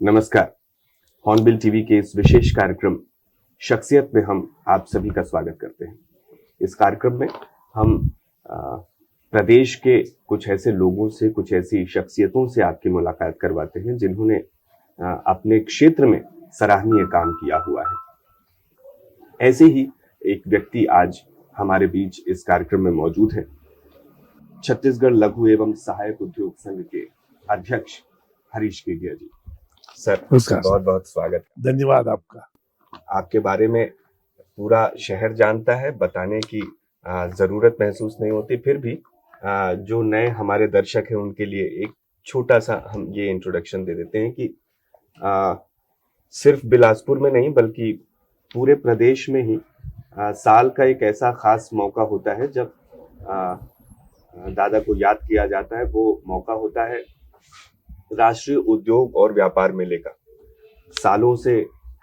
नमस्कार। Hornbill TV के इस विशेष कार्यक्रम शख्सियत में हम आप सभी का स्वागत करते हैं। इस कार्यक्रम में हम प्रदेश के कुछ ऐसे लोगों से, कुछ ऐसी शख्सियतों से आपकी मुलाकात करवाते हैं जिन्होंने अपने क्षेत्र में सराहनीय काम किया हुआ है। ऐसे ही एक व्यक्ति आज हमारे बीच इस कार्यक्रम में मौजूद है। छत्तीसगढ़ लघु एवं सहायक उद्योग संघ के अध्यक्ष हरीश केडिया जी। सर, बहुत बहुत स्वागत। धन्यवाद आपका। आपके बारे में पूरा शहर जानता है, बताने की जरूरत महसूस नहीं होती, फिर भी जो नए हमारे दर्शक हैं उनके लिए एक छोटा सा हम ये इंट्रोडक्शन दे देते हैं कि सिर्फ बिलासपुर में नहीं बल्कि पूरे प्रदेश में ही साल का एक ऐसा खास मौका होता है जब दादा को याद किया जाता है। वो मौका होता है राष्ट्रीय उद्योग और व्यापार मेले का। सालों से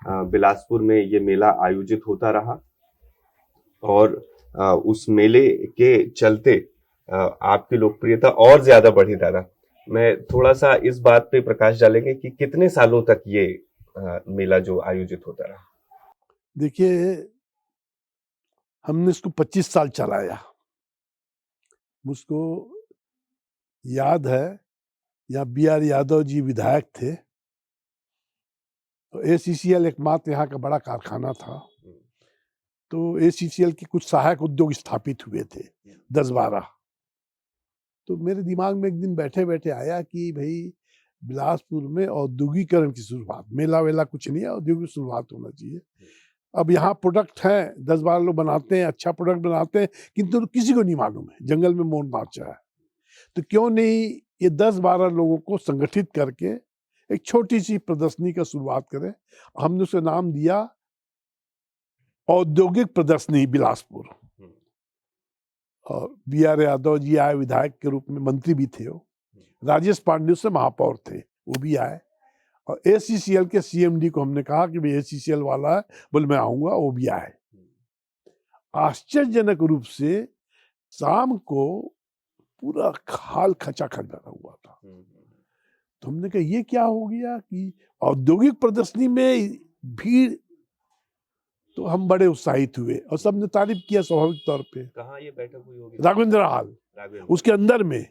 बिलासपुर में ये मेला आयोजित होता रहा और उस मेले के चलते आपकी लोकप्रियता और ज्यादा बढ़ी दादा। मैं थोड़ा सा इस बात पे प्रकाश डालेंगे कि कितने सालों तक ये मेला जो आयोजित होता रहा। देखिए, हमने इसको 25 साल चलाया। मुझको याद है, यहाँ BR यादव जी विधायक थे, तो ACCL एकमात्र यहाँ का बड़ा कारखाना था। तो ACCL के कुछ सहायक उद्योग स्थापित हुए थे, 10-12। तो मेरे दिमाग में एक दिन बैठे बैठे आया कि भाई बिलासपुर में औद्योगिकरण की शुरुआत, मेला वेला कुछ नहीं है, औद्योगिक शुरुआत होना चाहिए। अब यहाँ प्रोडक्ट हैं, 10-12 लोग बनाते हैं, अच्छा प्रोडक्ट बनाते हैं, किंतु किसी को नहीं मालूम है, जंगल में मोड़ नाचा है। तो क्यों नहीं ये 10-12 लोगों को संगठित करके एक छोटी सी प्रदर्शनी का शुरुआत करें। हमने उसे नाम दिया औद्योगिक प्रदर्शनी बिलासपुर। और BR यादव जी आए, विधायक के रूप में, मंत्री भी थे वो। राजेश पांडे से महापौर थे, वो भी आए। और ACCL के CMD को हमने कहा कि भाई ACCL वाला है, बोले मैं आऊंगा, वो भी आए। आश्चर्यजनक रूप से शाम को पूरा खाल खचाखच भरा हुआ था। तो हमने कहा ये क्या हो गया कि औद्योगिक प्रदर्शनी में भीड़। तो हम बड़े उत्साहित हुए और सबने तारीफ किया स्वाभाविक तौर पे। कहाँ ये बैठक हुई होगी? राघवेंद्र हॉल, उसके अंदर में।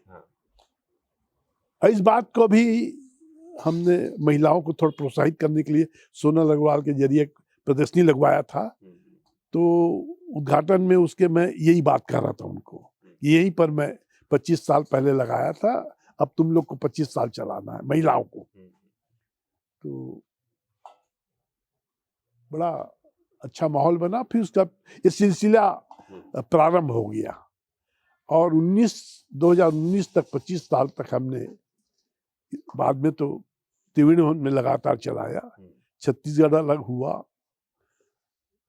इस बात को भी हमने महिलाओं को थोड़ा प्रोत्साहित करने के लिए सोनल अग्रवाल के जरिए प्रदर्शनी लगवाया था। तो उद्घाटन में उसके मैं यही बात कर रहा था उनको, यहीं पर मैं 25 साल पहले लगाया था, अब तुम लोग को 25 साल चलाना है, महिलाओं को। तो बड़ा अच्छा माहौल बना। फिर उसका ये सिलसिला प्रारंभ हो गया और 2019 तक, 25 साल तक हमने, बाद में तो त्रिवेणी में लगातार चलाया। छत्तीसगढ़ अलग हुआ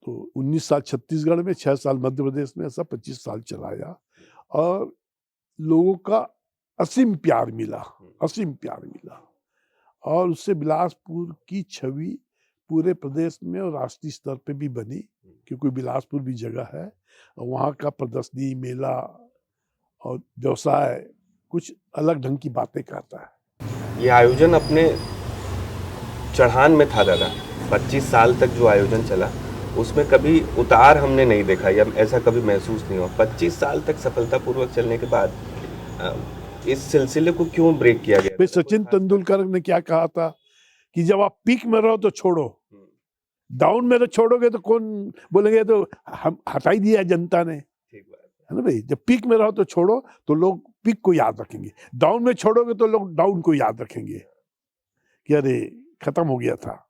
तो 19 साल छत्तीसगढ़ में, 6 साल मध्य प्रदेश में, ऐसा 25 साल चलाया। और लोगों का असीम प्यार मिला, असीम प्यार मिला। और उससे बिलासपुर की छवि पूरे प्रदेश में और राष्ट्रीय स्तर पे भी बनी, क्योंकि बिलासपुर भी जगह है और वहाँ का प्रदर्शनी, मेला और व्यवसाय कुछ अलग ढंग की बातें करता है। ये आयोजन अपने चढ़ान में था दादा। 25 साल तक जो आयोजन चला उसमें कभी उतार हमने नहीं देखा या ऐसा कभी महसूस नहीं हुआ। 25 साल तक सफलतापूर्वक चलने के बाद इस सिलसिले को क्यों ब्रेक किया गया? सचिन तेंदुलकर ने क्या कहा था कि जब आप पीक में रहो तो छोड़ो, डाउन में तो छोड़ोगे तो कौन बोलेंगे, तो हम हटा ही दिया जनता ने, है ना भाई। जब पीक में रहो तो छोड़ो, तो लोग पीक को याद रखेंगे। डाउन में छोड़ोगे तो लोग डाउन को याद रखेंगे कि अरे खत्म हो गया था।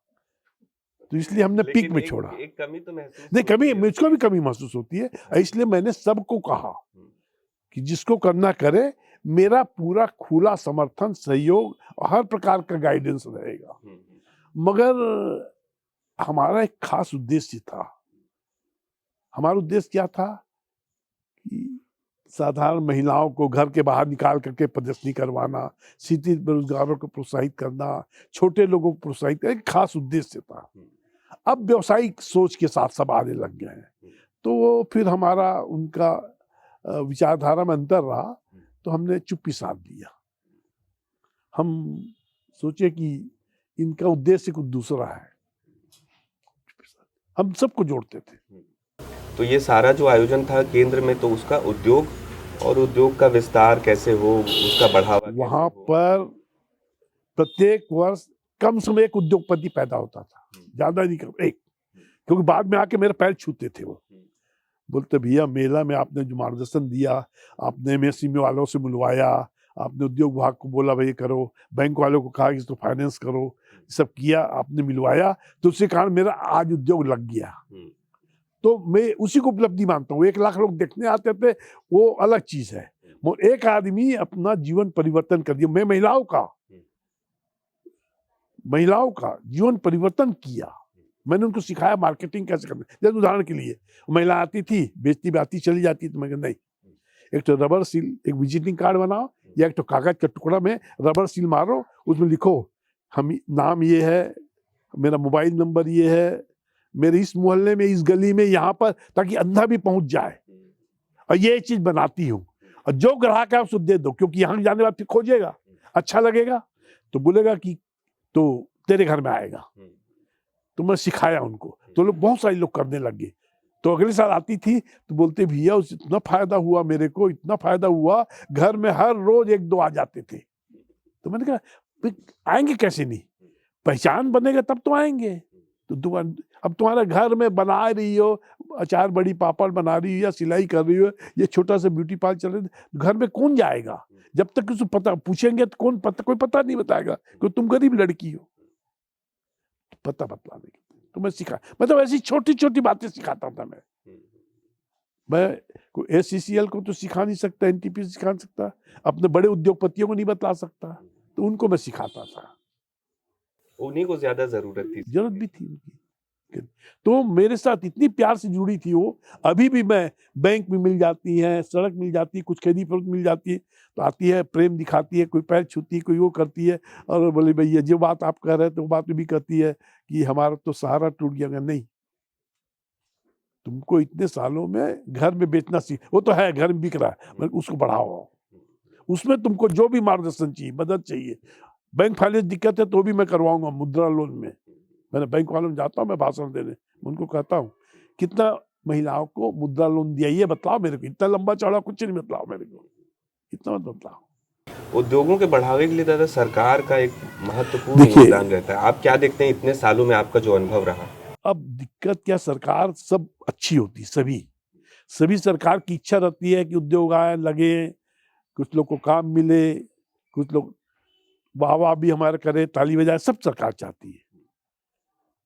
तो इसलिए हमने पीक में छोड़ा। एक कमी तो महसूस नहीं, कमी मुझको भी कमी महसूस होती है, इसलिए मैंने सबको कहा कि जिसको करना करे, मेरा पूरा खुला समर्थन, सहयोग और हर प्रकार का गाइडेंस रहेगा। मगर हमारा एक खास उद्देश्य था। हमारा उद्देश्य क्या था कि साधारण महिलाओं को घर के बाहर निकाल करके प्रदर्शनी करवाना, सिटी बेरोजगारों को प्रोत्साहित करना, छोटे लोगों को प्रोत्साहित करना, एक खास उद्देश्य था। अब व्यवसायिक सोच के साथ सब आने लग गए हैं, तो फिर हमारा उनका विचारधारा में अंतर रहा, तो हमने चुप्पी साध लिया। हम सोचे कि इनका उद्देश्य कुछ दूसरा है। हम सबको जोड़ते थे। तो ये सारा जो आयोजन था केंद्र में, तो उसका उद्योग और उद्योग का विस्तार कैसे हो, उसका बढ़ावा कैसे वहां हो? पर प्रत्येक वर्ष कम से कम एक उद्योगपति पैदा होता था, ज्यादा नहीं कर एक, क्योंकि बाद में आके मेरे पैर छूते थे वो। बोलते भैया मेला में आपने जो मार्गदर्शन दिया, आपने एमएसएमई वालों से मिलवाया, आपने उद्योग विभाग को बोला भाई करो, बैंक वालों को कहा कि इसको फाइनेंस करो, सब किया, आपने मिलवाया, तो उसके कारण मेरा आज उद्योग लग गया। तो मैं उसी को उपलब्धि मानता हूँ। 1 लाख लोग देखने आते थे, वो अलग चीज है। एक आदमी अपना जीवन परिवर्तन कर दिया। मैं महिलाओं का जीवन परिवर्तन किया। मैंने उनको सिखाया मार्केटिंग कैसे करना। जैसे उदाहरण के लिए महिला आती थी, बेचती बाती चली जाती, तो मैं नहीं, एक तो रबर सील, एक विजिटिंग कार्ड बनाओ या एक तो कागज का टुकड़ा में रबर सील मारो, उसमें लिखो हम नाम ये है, मेरा मोबाइल नंबर ये है, मेरे इस मोहल्ले में, इस गली में, यहाँ पर, ताकि अंधा भी पहुंच जाए। और ये चीज बनाती हूँ, और जो ग्राहक है उसको दे दो, क्योंकि यहाँ जाने बाद फिर खोजेगा, अच्छा लगेगा तो बोलेगा कि तो तेरे घर में आएगा। तो मैं सिखाया उनको, तो लोग बहुत सारे लोग करने लगे। तो अगले साल आती थी तो बोलते भैया उस इतना फायदा हुआ, मेरे को इतना फायदा हुआ, घर में हर रोज 1-2 आ जाते थे। तो मैंने कहा आएंगे कैसे नहीं, पहचान बनेगा तब तो आएंगे। तो दुकान अब तुम्हारे घर में बना रही हो, अचार बड़ी पापड़ बना रही हो या सिलाई कर रही हो, ये छोटा सा ब्यूटी पार्लर चल रहा है, घर में कौन जाएगा? जब तक उसको पता पूछेंगे तो कौन पता, कोई पता नहीं बताएगा कि तुम गरीब लड़की हो। पता बतलाने की तो मैं सिखा, मतलब ऐसी छोटी छोटी बातें सिखाता था मैं को एससीसीएल को तो सिखा नहीं सकता, एनटीपी सिखा नहीं सकता, अपने बड़े उद्योगपतियों को नहीं बतला सकता, तो उनको मैं सिखाता था। उन्हीं को ज्यादा जरूरत भी थी उनकी। तो मेरे साथ इतनी प्यार से जुड़ी थी वो, अभी भी मैं बैंक में मिल जाती है, सड़क मिल जाती है, कुछ खरीदी फरोख्त मिल जाती है, तो आती है, प्रेम दिखाती है, कोई पैर छूती है, कोई वो करती है, और बोले भैया जो बात आप कह रहे हैं तो वो बात भी कहती है कि हमारा तो सहारा टूट गया। नहीं, तुमको इतने सालों में घर में बेचना सीख, वो तो है घर में बिक रहा है, उसको बढ़ाओ, उसमें तुमको जो भी मार्गदर्शन चाहिए, मदद चाहिए, बैंक फाइनेंस दिक्कत है तो भी मैं करवाऊंगा, मुद्रा लोन में। मैंने बैंक वालों में जाता हूँ, मैं भाषण देने, उनको कहता हूँ कितना महिलाओं को मुद्रा लोन दिया ये बताओ मेरे को, इतना लंबा चौड़ा कुछ नहीं बताओ मेरे को, इतना मत बताओ। उद्योगों के बढ़ावे के लिए दादा सरकार का एक महत्वपूर्ण योगदान रहता है। आप क्या देखते हैं इतने सालों में, आपका जो अनुभव रहा? अब दिक्कत क्या, सरकार सब अच्छी होती, सभी सरकार की इच्छा रहती है कि उद्योग आए, लगे, कुछ लोग को काम मिले, कुछ लोग वाह भी हमारे करे, ताली बजाए, सब सरकार चाहती है,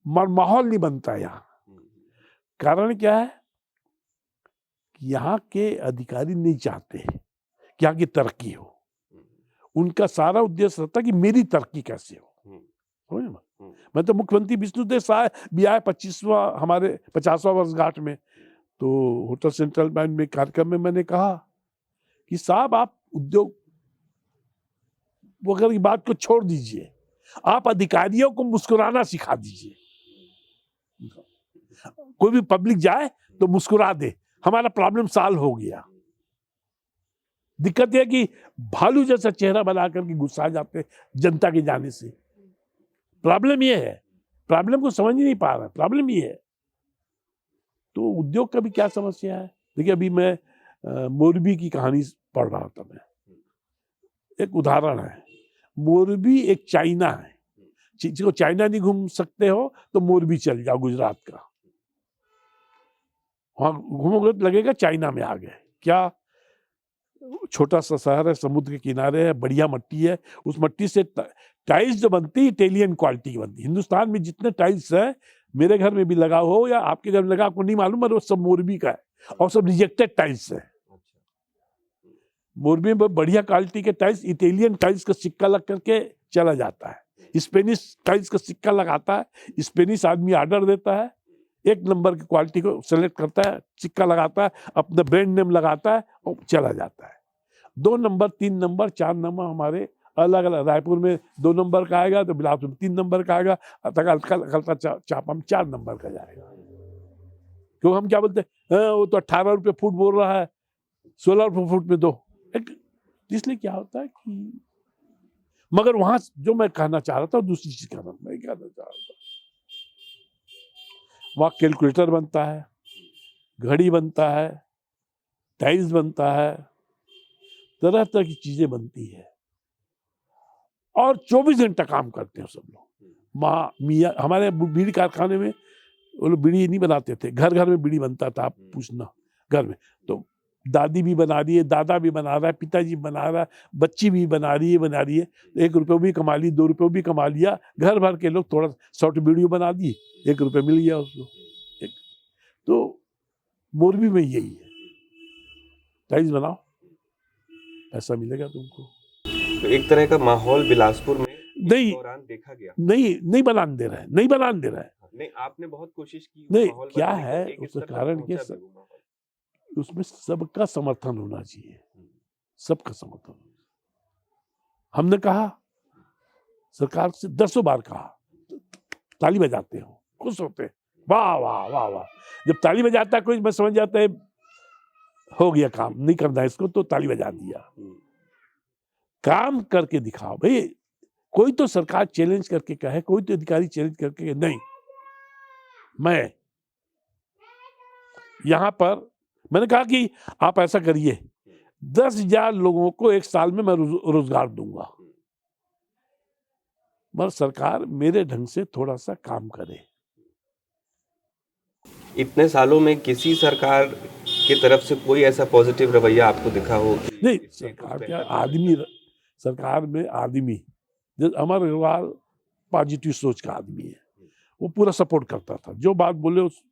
मगर माहौल नहीं बनता यहाँ। कारण क्या है कि यहाँ के अधिकारी नहीं चाहते कि यहाँ की तरक्की हो, उनका सारा उद्देश्य रहता है कि मेरी तरक्की कैसे हो। समझ में? मैं तो मुख्यमंत्री विष्णुदेव साय भी आए 25वां हमारे 50वां वर्षगांठ में, तो होटल सेंट्रल बैंक में कार्यक्रम में मैंने कहा कि साहब आप उद्योग वगैरह की बात को छोड़ दीजिए, आप अधिकारियों को मुस्कुराना सिखा दीजिए। कोई भी पब्लिक जाए तो मुस्कुरा दे, हमारा प्रॉब्लम सॉल्व हो गया। दिक्कत यह कि भालू जैसा चेहरा बना करके गुस्सा जाते जनता के जाने से। प्रॉब्लम यह है, प्रॉब्लम को समझ ही नहीं पा रहा, प्रॉब्लम ये है। तो उद्योग का भी क्या समस्या है, देखिए अभी मैं मोरबी की कहानी पढ़ रहा था, मैं एक उदाहरण है, मोरबी एक चाइना है, जिसको चाइना नहीं घूम सकते हो तो मोरबी चल जाओ, गुजरात का, वहां घूमोगे तो लगेगा चाइना में आ गए। क्या छोटा सा शहर है, समुद्र के किनारे है, बढ़िया मट्टी है, उस मट्टी से टाइल्स जो बनती है इटालियन क्वालिटी की बनती है। हिंदुस्तान में जितने टाइल्स है, मेरे घर में भी लगा हो या आपके घर में लगा, आपको नहीं मालूम, वो सब मोरबी का है और सब रिजेक्टेड टाइल्स है। मोरबी में बढ़िया क्वालिटी के टाइल्स, इटालियन टाइल्स का सिक्का लग करके चला जाता है, स्पेनिश टाइल्स का सिक्का लगाता है, स्पेनिश आदमी ऑर्डर देता है, 1 नंबर की क्वालिटी को सेलेक्ट करता है, सिक्का लगाता है, अपना ब्रांड नेम लगाता है और चला जाता है। 2 नंबर, 3 नंबर, 4 नंबर हमारे अलग अलग, रायपुर में 2 नंबर का आएगा तो बिलासपुर में 3 नंबर का आएगा, चापा में 4 नंबर का जाएगा। क्यों हम क्या बोलते हैं, वो तो 18 रुपये फुट बोल रहा है, 16 रुपये फुट में दो। इसलिए क्या होता है कि मगर वहां जो मैं कहना चाह रहा था दूसरी चीज कहना चाह रहा था। वहां कैलकुलेटर बनता है, घड़ी बनता है, टाइल्स बनता है, तरह तरह की चीजें बनती है और 24 घंटा काम करते हैं सब लोग। माँ मियाँ हमारे बीड़ी कारखाने में वो लोग बीड़ी नहीं बनाते थे, घर घर में बीड़ी बनता था। आप पूछना घर में, तो दादी भी बना रही है, दादा भी बना रहा है, पिताजी बना रहा है, बच्ची भी बना रही है। 1 रुपये भी कमा ली, 2 रुपये भी कमा लिया, घर भर के लोग थोड़ा शॉर्ट वीडियो बना दिए, 1 रुपये मिल गया उसको। तो मोरबी में यही है, टाइल्स बनाओ पैसा मिलेगा तुमको। तो एक तरह का माहौल बिलासपुर में नहीं दौरान देखा गया। नहीं बनाने दे रहा है, नहीं बनाने दे रहा है। नहीं, आपने बहुत कोशिश की नहीं, माहौल क्या बनाने की, है एक उसका स्तर तक कारण पहुंचा क्या भी वो माहौल। उसमें सबका समर्थन होना चाहिए, सबका समर्थन। हमने कहा, सरकार से 10 बार कहा, ताली बजाते हो, खुश होते हैं, वाह वाह वाह वाह। जब ताली बजाता है कोई, मैं समझ जाता है हो गया काम, नहीं करना इसको, तो ताली बजा दिया। काम करके दिखाओ भाई। कोई तो सरकार चैलेंज करके कहे, कोई तो अधिकारी चैलेंज करके कहे, नहीं मैं यहां पर, मैंने कहा कि आप ऐसा करिए, 10,000 लोगों को 1 साल में मैं रोजगार दूंगा, मगर सरकार मेरे ढंग से थोड़ा सा काम करे। इतने सालों में किसी सरकार की तरफ से कोई ऐसा पॉजिटिव रवैया आपको दिखा हो? नहीं, सरकार क्या, आदमी, सरकार में आदमी, अमर अग्रवाल पॉजिटिव सोच का आदमी है, वो पूरा सपोर्ट करता था, जो बात बोले उस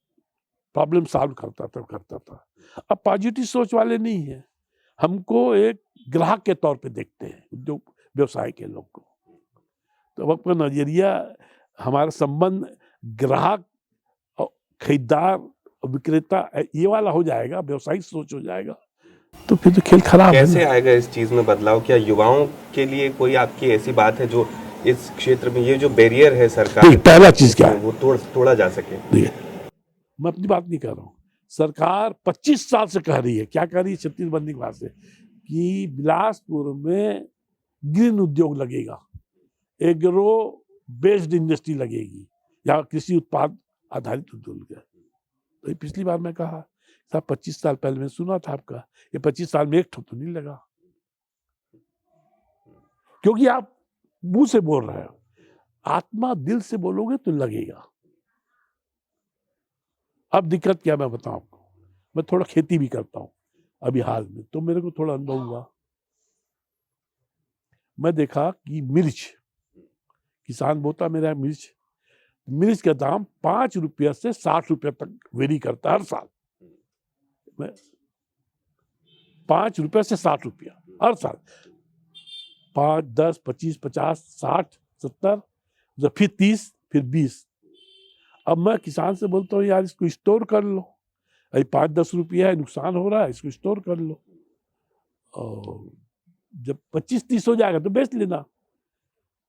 प्रॉब्लम सॉल्व करता था। अब पॉजिटिव सोच वाले नहीं है, हमको एक ग्राहक के तौर पे देखते हैं, उद्योग व्यवसाय के लोग को। तो अब आपका नजरिया, हमारा संबंध ग्राहक और खरीदार और विक्रेता ये वाला हो जाएगा, व्यवसायिक सोच हो जाएगा, तो फिर तो खेल खराब है। कैसे आएगा इस चीज में बदलाव? क्या युवाओं के लिए कोई आपकी ऐसी बात है जो इस क्षेत्र में, ये जो बैरियर है सरकार, पहला चीज क्या है, वो तोड़ा जा सके? मैं अपनी बात नहीं कर रहा हूँ, सरकार 25 साल से कह रही है, क्या कह रही है, छत्तीस बनने के बाद से, कि बिलासपुर में ग्रीन उद्योग लगेगा, एग्रो बेस्ड इंडस्ट्री लगेगी, या कृषि उत्पाद आधारित उद्योग है। तो पिछली बार मैं कहा था, 25 साल पहले मैं सुना था आपका, ये 25 साल में एक ठोक तो नहीं लगा, क्योंकि आप मुंह से बोल रहे हो, आत्मा दिल से बोलोगे तो लगेगा। अब दिक्कत क्या मैं बताऊं आपको, मैं थोड़ा खेती भी करता हूं अभी हाल में, तो मेरे को थोड़ा अनुभव हुआ। मैं देखा कि मिर्च, किसान बोता मेरा है मिर्च का दाम 5 रुपये से 60 रुपये तक वेरी करता है हर साल। 5 रुपये से 60 रुपया हर साल, 5, 10, 25, 50, 60, 70, फिर 30, फिर 20। अब मैं किसान से बोलता हूँ, यार इसको स्टोर कर लो, अभी 5-10 रुपया है, नुकसान हो रहा है, इसको स्टोर कर लो, और जब 25-30 हो जाएगा तो बेच लेना।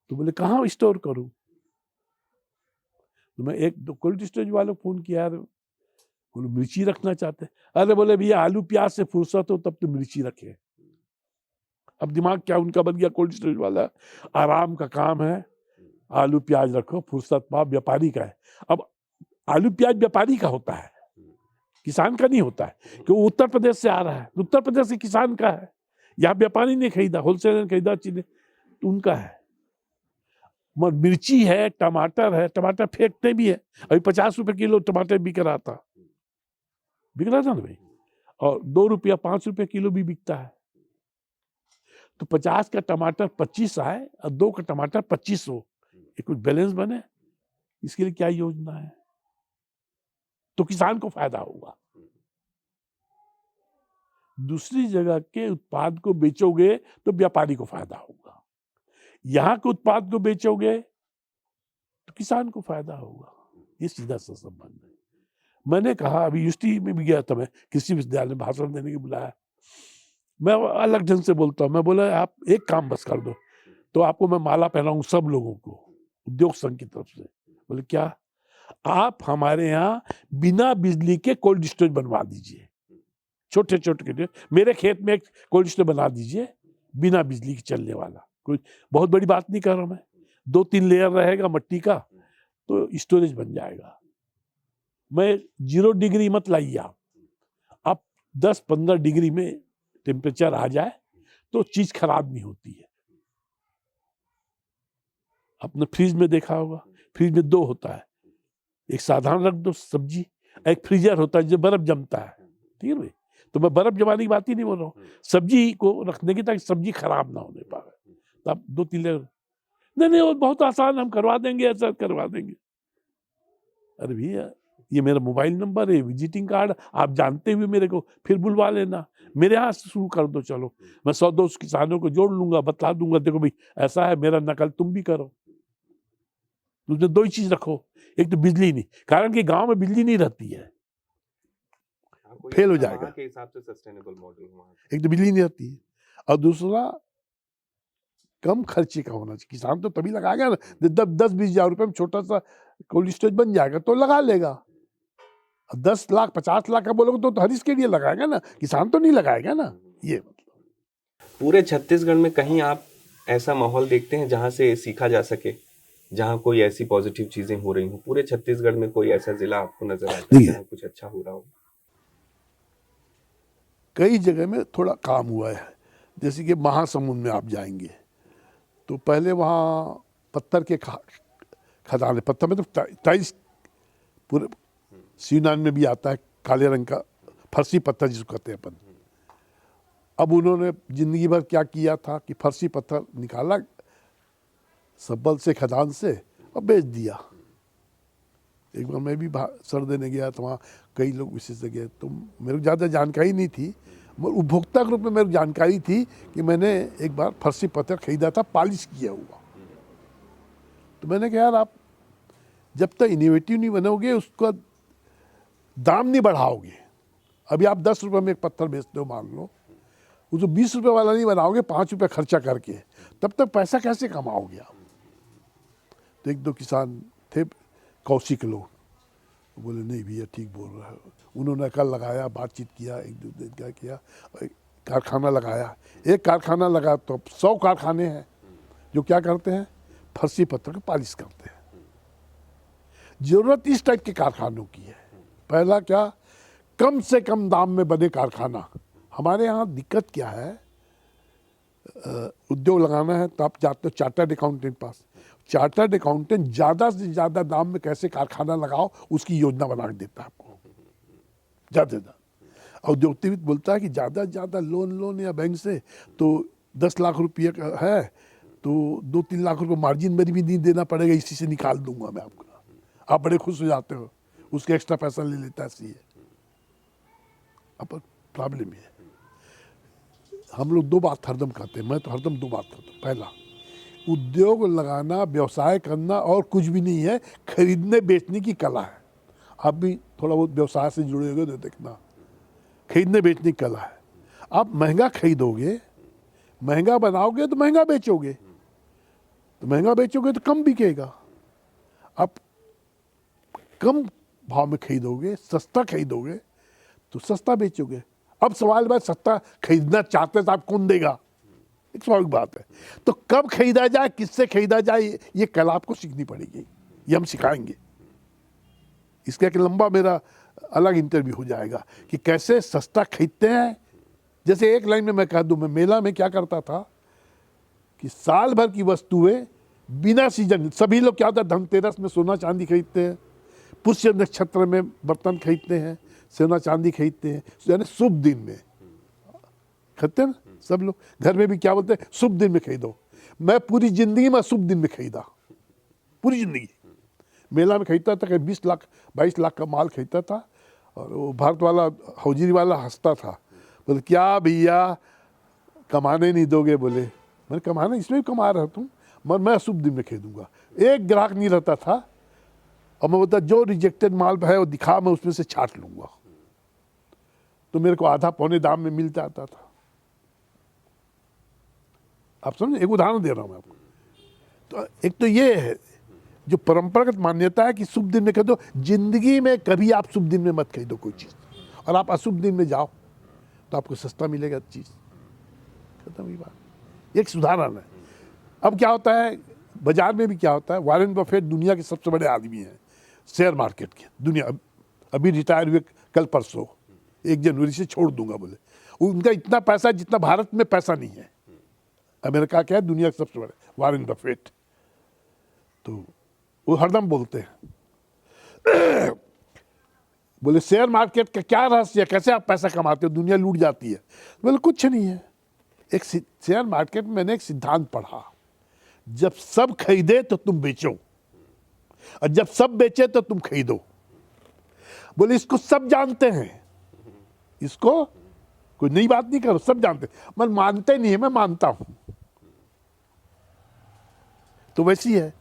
तो बोले कहाँ स्टोर करूं? तो मैं 1-2 कोल्ड स्टोरेज वालों को फोन किया, यार बोले मिर्ची रखना चाहते हैं। अरे बोले भैया, आलू प्याज से फुर्सत हो तब तो मिर्ची रखे। अब दिमाग क्या उनका बन गया, कोल्ड स्टोरेज वाला, आराम का काम है, आलू प्याज रखो, फुर्सत पा, व्यापारी का है। अब आलू प्याज व्यापारी का होता है, किसान का नहीं होता है, क्योंकि उत्तर प्रदेश से आ रहा है, उत्तर प्रदेश के किसान का है, यहाँ व्यापारी ने खरीदा, होलसेलर ने खरीदा चीजें, तो उनका है। मगर मिर्ची है, टमाटर है, टमाटर फेंकते भी है, अभी 50 रुपए किलो टमाटर बिक रहा था ना भाई, और 2 रुपया 5 रुपये किलो भी बिकता है। तो 50 का टमाटर 25 आए और 2 का टमाटर 25 हो, ये कुछ बैलेंस बने, इसके लिए क्या योजना है? तो किसान को फायदा होगा। दूसरी जगह के उत्पाद को बेचोगे तो व्यापारी को फायदा होगा, यहां के उत्पाद को बेचोगे तो किसान को फायदा होगा। ये सीधा सा संबंध है। मैंने कहा, अभी यूनिवर्सिटी में भी गया था, मैं कृषि विश्वविद्यालय में भाषण देने के बुलाया, मैं अलग ढंग से बोलता हूँ, मैं बोला आप एक काम बस कर दो, तो आपको मैं माला पहनाऊं सब लोगों को, उद्योग संघ की तरफ से। बोले क्या? आप हमारे यहाँ बिना बिजली के कोल्ड स्टोरेज बनवा दीजिए, छोटे छोटे, मेरे खेत में एक कोल्ड स्टोरेज बना दीजिए बिना बिजली के चलने वाला। कोई बहुत बड़ी बात नहीं कर रहा मैं, 2-3 लेयर रहेगा मट्टी का तो स्टोरेज बन जाएगा। मैं 0 डिग्री मत लाइए आप 10-15 डिग्री में टेम्परेचर आ जाए तो चीज खराब नहीं होती है। आपने फ्रीज में देखा होगा, फ्रीज में 2 होता है, एक साधारण रख दो सब्जी, एक फ्रीजर होता है जो बर्फ जमता है, ठीक है भाई। तो मैं बर्फ जमाने की बात ही नहीं बोल रहा हूँ, सब्जी को रखने की ताकि सब्जी खराब ना होने पाए। तो आप 2-3 लेयर, नहीं वो बहुत आसान, हम करवा देंगे, ऐसा करवा देंगे। अरे भैया ये मेरा मोबाइल नंबर है, विजिटिंग कार्ड, आप जानते हुए मेरे को फिर बुलवा लेना, मेरे यहाँ से शुरू कर दो। चलो मैं 100-200 किसानों को जोड़ लूंगा, बता दूंगा देखो भाई ऐसा है, मेरा नकल तुम भी करो। उसमें 2 ही चीज रखो, एक तो बिजली नहीं, कारण कि गांव में बिजली नहीं रहती है, फेल हो जाएगा के हिसाब से सस्टेनेबल मॉडल। एक तो बिजली नहीं रहती है, और दूसरा कम खर्चे का होना चाहिए। किसान तो तभी लगाएगा ना 10-20 हजार रुपए में छोटा सा कोल्ड स्टोरेज बन जाएगा तो लगा लेगा। 10 लाख 50 लाख का बोलोगे तो हर इसके लिए लगाएगा ना, किसान तो नहीं लगाएगा ना। ये पूरे छत्तीसगढ़ में कहीं आप ऐसा माहौल देखते हैं जहां से सीखा जा सके, जहां कोई ऐसी पॉजिटिव चीजें हो रही हो? पूरे छत्तीसगढ़ में कोई ऐसा जिला आपको नजर आता है जहां कुछ अच्छा हो रहा हो? कई जगह में थोड़ा काम हुआ है, जैसे कि महासमुंद में आप जाएंगे तो पहले वहाँ पत्थर के खदान, पत्थर में तो टाइल्स पूरे सीनान में भी आता है, काले रंग का फर्सी पत्थर जिसको कहते हैं अपन। अब उन्होंने जिंदगी भर क्या किया था कि फर्सी पत्थर निकाला सब्बल से, खदान से, और बेच दिया। एक बार मैं भी सर देने गया तो वहाँ कई लोग विशेषज्ञ गए, तो मेरे को ज़्यादा जानकारी नहीं थी, मगर उपभोक्ता के रूप में मेरे को जानकारी थी कि मैंने एक बार फर्सी पत्थर खरीदा था पॉलिश किया हुआ। तो मैंने कहा यार आप जब तक इनोवेटिव नहीं बनोगे उसका दाम नहीं बढ़ाओगे, अभी आप 10 रुपये में एक पत्थर बेचते हो मान लो, उसको 20 रुपये वाला नहीं बनाओगे 5 रुपये खर्चा करके, तब तक पैसा कैसे कमाओगे आप? तो 1-2 किसान थे कौशिक लोग, बोले नहीं भैया ठीक बोल रहा है। उन्होंने कल लगाया, बातचीत किया, 1-2 दिन क्या किया, कारखाना लगाया। एक कारखाना लगा तो 100 कारखाने हैं जो क्या करते हैं, फर्सी पत्थर को पॉलिश करते हैं। जरूरत इस टाइप के कारखानों की है। पहला क्या, कम से कम दाम में बने कारखाना। हमारे यहाँ दिक्कत क्या है, उद्योग लगाना है तो आप जाते हो चार्टर्ड अकाउंटेंट पास, चार्टर्ड अकाउंटेंट ज़्यादा से ज़्यादा दाम में कैसे कारखाना लगाओ उसकी योजना बना के देता है आपको, ज़्यादा से ज़्यादा। और उद्योगपति बोलता है कि ज़्यादा से ज़्यादा लोन या बैंक से तो 10 लाख रुपये का है तो 2-3 लाख रुपये मार्जिन में भी नहीं देना पड़ेगा, इसी से निकाल दूंगा मैं आपका। आप बड़े खुश हो जाते हो, उसके एक्स्ट्रा पैसा ले लेता है। ऐसी है अब प्रॉब्लम है। हम लोग 2 बात हरदम कहते हैं, मैं तो हरदम 2 बात कहता हूँ। पहला, उद्योग लगाना, व्यवसाय करना और कुछ भी नहीं है, खरीदने बेचने की कला है। आप भी थोड़ा बहुत व्यवसाय से जुड़े होंगे तो देखना, खरीदने बेचने की कला है। आप महंगा खरीदोगे, महंगा बनाओगे तो महंगा बेचोगे, तो महंगा बेचोगे तो कम बिकेगा। आप कम भाव में खरीदोगे, सस्ता खरीदोगे तो सस्ता बेचोगे। अब सवाल बात, सस्ता खरीदना चाहते तो आप कौन देगा, एक स्वाभाविक बात है। तो कब खरीदा जाए, किससे खरीदा जाए, ये कला आपको सीखनी पड़ेगी, ये हम सिखाएंगे। इसका एक लंबा मेरा अलग इंटरव्यू हो जाएगा कि कैसे सस्ता खरीदते हैं। जैसे एक लाइन में मैं कह दूं, मैं मेला में क्या करता था कि साल भर की वस्तुएं बिना सीजन, सभी लोग क्या होता है धनतेरस में सोना चांदी खरीदते हैं, पुष्य नक्षत्र में बर्तन खरीदते हैं, सोना चांदी खरीदते हैं, यानी शुभ दिन में खरीदते हैं ना सब लोग। घर में भी क्या बोलते हैं, शुभ दिन में खरीदो। मैं पूरी जिंदगी में शुभ दिन में खरीदा, पूरी जिंदगी। मेला में खरीदता था, कहीं 20 लाख 22 लाख का माल खरीदता था, और वो भारत वाला हौजरी वाला हंसता था, बोले क्या भैया कमाने नहीं दोगे? बोले मैंने कमाना इसमें भी कमा रहा तुम, मगर मैं शुभ दिन में खरीदूंगा। एक ग्राहक नहीं रहता था, और मैं बोलता जो रिजेक्टेड माल है वो दिखा, मैं उसमें से छाट लूंगा, तो मेरे को आधा पौने दाम में मिल जाता था। आप समझे, एक उदाहरण दे रहा हूं मैं आपको। तो एक तो ये है जो परंपरागत मान्यता है कि शुभ दिन में खरीदो। जिंदगी में कभी आप शुभ दिन में मत खरीदो कोई चीज, और आप अशुभ दिन में जाओ तो आपको सस्ता मिलेगा चीज, खत्म ही बात। एक सुधारण है। अब क्या होता है बाजार में भी, क्या होता है, वॉरेन बफेट दुनिया के सबसे बड़े आदमी हैं शेयर मार्केट के, दुनिया अभी रिटायर हुए कल परसों, 1 जनवरी से छोड़ दूंगा बोले। उनका इतना पैसा जितना भारत में पैसा नहीं है। अमेरिका क्या है, दुनिया के सबसे बड़े वॉरेन बफेट, तो वो हरदम बोलते हैं बोले शेयर मार्केट का क्या रहस्य है, कैसे आप पैसा कमाते हो, दुनिया लूट जाती है। बोले कुछ नहीं है, एक शेयर मार्केट में मैंने एक सिद्धांत पढ़ा, जब सब खरीदे तो तुम बेचो, और जब सब बेचे तो तुम खरीदो। बोले इसको सब जानते हैं, इसको कोई नई बात नहीं करो, सब जानते हैं, मैं मानते नहीं है, मैं मानता हूं। तो वैसी है,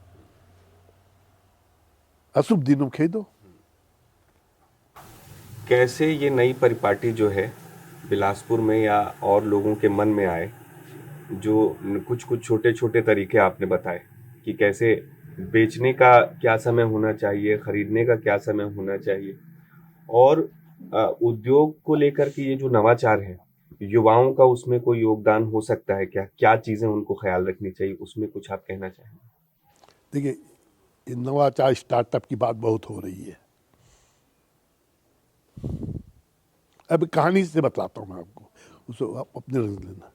अशुभ दिनों खरीदो। कैसे ये नई परिपाटी जो है बिलासपुर में या और लोगों के मन में आए, जो कुछ कुछ छोटे छोटे तरीके आपने बताए कि कैसे बेचने का क्या समय होना चाहिए, खरीदने का क्या समय होना चाहिए, और उद्योग को लेकर के ये जो नवाचार है, युवाओं का उसमें कोई योगदान हो सकता है क्या, क्या चीजें उनको ख्याल रखनी चाहिए, उसमें कुछ आप कहना चाहेंगे? देखिए नवाचार स्टार्टअप की बात बहुत हो रही है। अब कहानी से बतलाता हूँ मैं आपको, उसको आप अपने रंग लेना।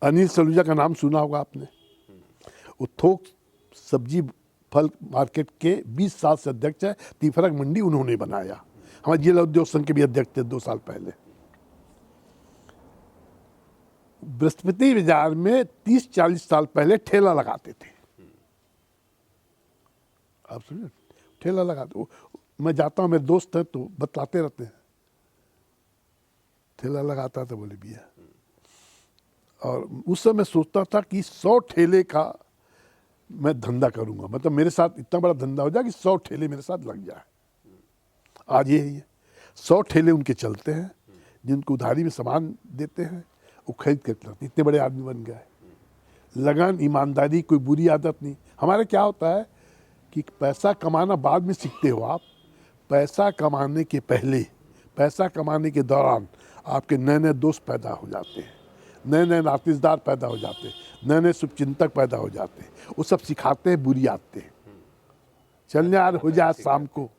अनिल सलूजा का नाम सुना होगा आपने, वो थोक सब्जी फल मार्केट के 20 साल से अध्यक्ष है। तीफरक मंडी उन्होंने बनाया, हमारे जिला उद्योग संघ के भी अध्यक्ष थे 2 साल पहले। बृहस्पति बाजार में 30-40 साल पहले ठेला लगाते थे, आप सुनिए, ठेला लगाते, मैं जाता हूँ, मेरे दोस्त है तो बतलाते रहते हैं, ठेला लगाता था बोले भैया। और उस समय सोचता था कि 100 ठेले का मैं धंधा करूंगा, मतलब मेरे साथ इतना बड़ा धंधा हो जाए कि 100 ठेले मेरे साथ लग जाए। आज ये है 100 ठेले उनके चलते हैं, जिनको उधारी में सामान देते हैं, वो खरीद कर लाते, इतने बड़े आदमी बन गए। लगन, ईमानदारी, कोई बुरी आदत नहीं। हमारे क्या होता है कि पैसा कमाना बाद में सीखते हो आप, पैसा कमाने के पहले, पैसा कमाने के दौरान आपके नए नए दोस्त पैदा हो जाते हैं, नए नए नातेदार पैदा हो जाते हैं, नए नए शुभचिंतक पैदा हो जाते हैं, वो सब सिखाते हैं बुरी आदतें। चलने यार हो जाए शाम को,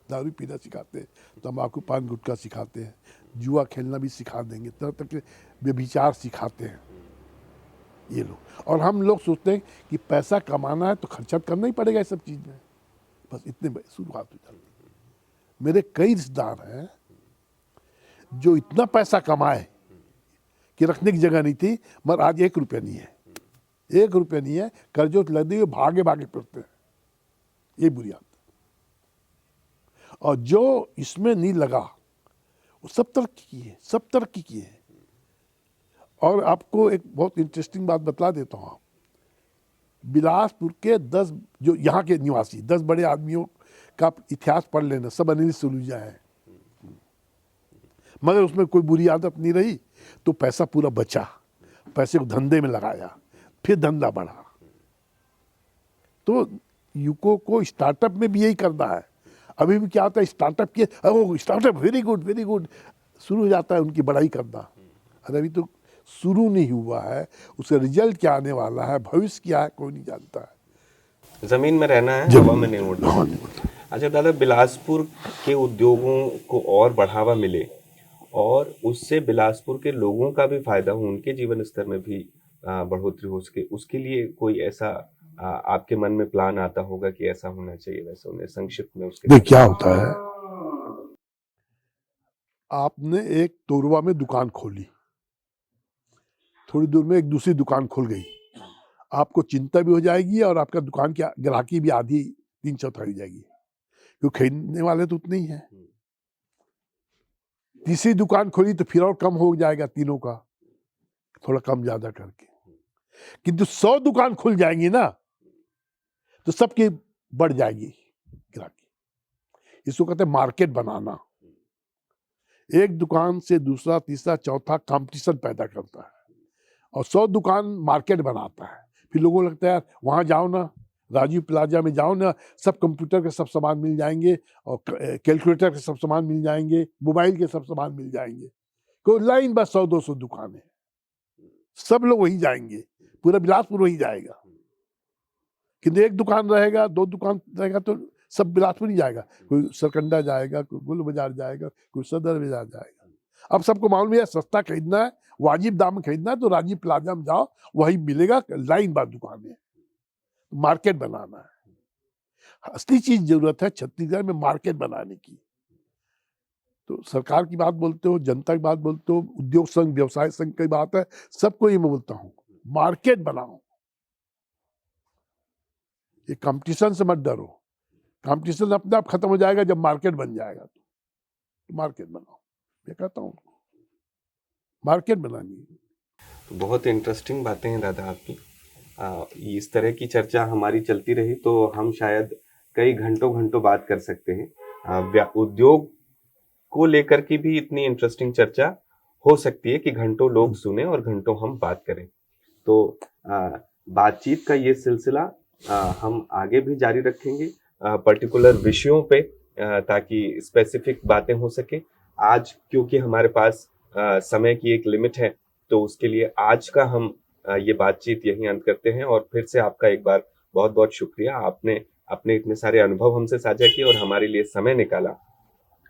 दारू पीना सिखाते हैं, तंबाकू पान गुटखा सिखाते हैं, जुआ खेलना भी सिखा देंगे, तरह तरह के व्यभिचार सिखाते हैं ये लोग। और हम लोग सोचते हैं कि पैसा कमाना है तो खर्चा करना ही पड़ेगा इस सब चीज़ में, बस इतने शुरुआत हो जाती है। मेरे कई रिश्तेदार हैं जो इतना पैसा कमाए कि रखने की जगह नहीं थी, मगर आज 1 रुपया नहीं है, 1 रुपया नहीं है, कर्जों लदे हुए भागे भागे फिरते हैं, ये बुरी आदत। और जो इसमें नहीं लगा वो सब तरक्की की है, सब तरक्की की है। और आपको एक बहुत इंटरेस्टिंग बात बतला देता हूँ, बिलासपुर के 10 जो यहाँ के निवासी 10 बड़े आदमियों का इतिहास पढ़ लेना, सब अनिल सलूजा है, मगर उसमें कोई बुरी आदत नहीं रही, तो पैसा पूरा बचा, पैसे को धंधे में लगाया, फिर धंधा बढ़ा। तो यूको को स्टार्टअप में भी यही करना है। अभी भी क्या होता है, स्टार्टअप के स्टार्टअप वेरी गुड शुरू हो जाता है उनकी बड़ाई करना। अरे अभी तो शुरू नहीं हुआ है, उसका रिजल्ट क्या आने वाला है, भविष्य क्या है, कोई नहीं जानता है। जमीन में रहना है, हवा में नहीं उड़ना। अच्छा दादा, बिलासपुर के उद्योगों को और बढ़ावा मिले और उससे बिलासपुर के लोगों का भी फायदा हो, उनके जीवन स्तर में भी बढ़ोतरी हो सके, उसके लिए कोई ऐसा आपके मन में प्लान आता होगा कि ऐसा होना चाहिए, वैसा होना, संक्षिप्त में उसके देख क्या होता है, आपने एक तोरवा में दुकान खोली, थोड़ी दूर में एक दूसरी दुकान खुल गई, आपको चिंता भी हो जाएगी और आपका दुकान की ग्राहकी भी आधी 3/4 हो जाएगी, क्योंकि खरीदने वाले तो उतने ही हैं। तीसरी दुकान खोली तो फिर और कम हो जाएगा तीनों का, थोड़ा कम ज्यादा करके। किंतु 100 दुकान खुल जाएंगी ना तो सबकी बढ़ जाएगी ग्राहकी। इसको कहते हैं मार्केट बनाना। एक दुकान से दूसरा, तीसरा, चौथा कंपटीशन पैदा करता है, और 100 दुकान मार्केट बनाता है। फिर लोगों को लगता है यार वहाँ जाओ ना, राजीव प्लाजा में जाओ ना, सब कंप्यूटर के सब सामान मिल जाएंगे, और कैलकुलेटर के सब सामान मिल जाएंगे, मोबाइल के सब सामान मिल जाएंगे। कोई लाइन बस 100-200 दुकान है, सब लोग वहीं जाएंगे, पूरा बिलासपुर वहीं जाएगा। किंतु एक दुकान रहेगा, 2 दुकान रहेगा तो सब बिलासपुर ही जाएगा। कोई सरकंडा जाएगा, कोई गुल बाजार जाएगा, कोई सदर बाजार जाएगा। अब सबको मालूम है सस्ता खरीदना है, वाजिब दाम में खरीदना है तो राजीव प्लाजा में जाओ, वही मिलेगा, लाइन बार दुकान है। मार्केट बनाना है। असली चीज जरूरत है छत्तीसगढ़ में मार्केट बनाने की। तो सरकार की बात बोलते हो, जनता की बात बोलते हो, उद्योग संघ, व्यवसाय संघ की बात है, सबको ये मैं बोलता हूँ, मार्केट बनाओ। ये कंपटीशन से मत डरो, कंपटीशन अपने आप खत्म हो जाएगा जब मार्केट बन जाएगा। तो मार्केट बनाओ, मैं कहता हूँ मार्केट बनानी है। बहुत इंटरेस्टिंग बातें हैं दादा आपकी। इस तरह की चर्चा हमारी चलती रही तो हम शायद कई घंटों घंटों बात कर सकते हैं। उद्योग को लेकर के भी इतनी इंटरेस्टिंग चर्चा हो सकती है कि घंटों लोग सुने और घंटों हम बात करें। तो बातचीत का ये सिलसिला हम आगे भी जारी रखेंगे पर्टिकुलर विषयों पे, ताकि स्पेसिफिक बातें हो सके। आज क्योंकि हमारे पास समय की एक लिमिट है, तो उसके लिए आज का हम ये बातचीत यहीं अंत करते हैं। और फिर से आपका एक बार बहुत बहुत शुक्रिया, आपने अपने इतने सारे अनुभव हमसे साझा किए और हमारे लिए समय निकाला।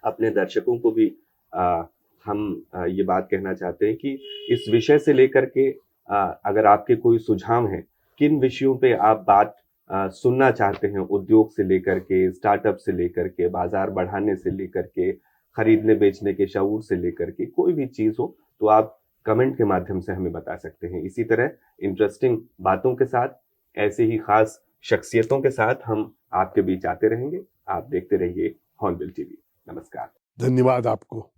अपने दर्शकों को भी हम ये बात कहना चाहते हैं कि इस विषय से लेकर के अगर आपके कोई सुझाव हैं, किन विषयों पे आप बात सुनना चाहते हैं, उद्योग से लेकर के, स्टार्टअप से लेकर के, बाजार बढ़ाने से लेकर के, खरीदने बेचने के शऊर से लेकर के, कोई भी चीज हो तो आप कमेंट के माध्यम से हमें बता सकते हैं। इसी तरह इंटरेस्टिंग बातों के साथ, ऐसे ही खास शख्सियतों के साथ हम आपके बीच आते रहेंगे। आप देखते रहिए हॉर्नबिल टीवी। नमस्कार। धन्यवाद आपको।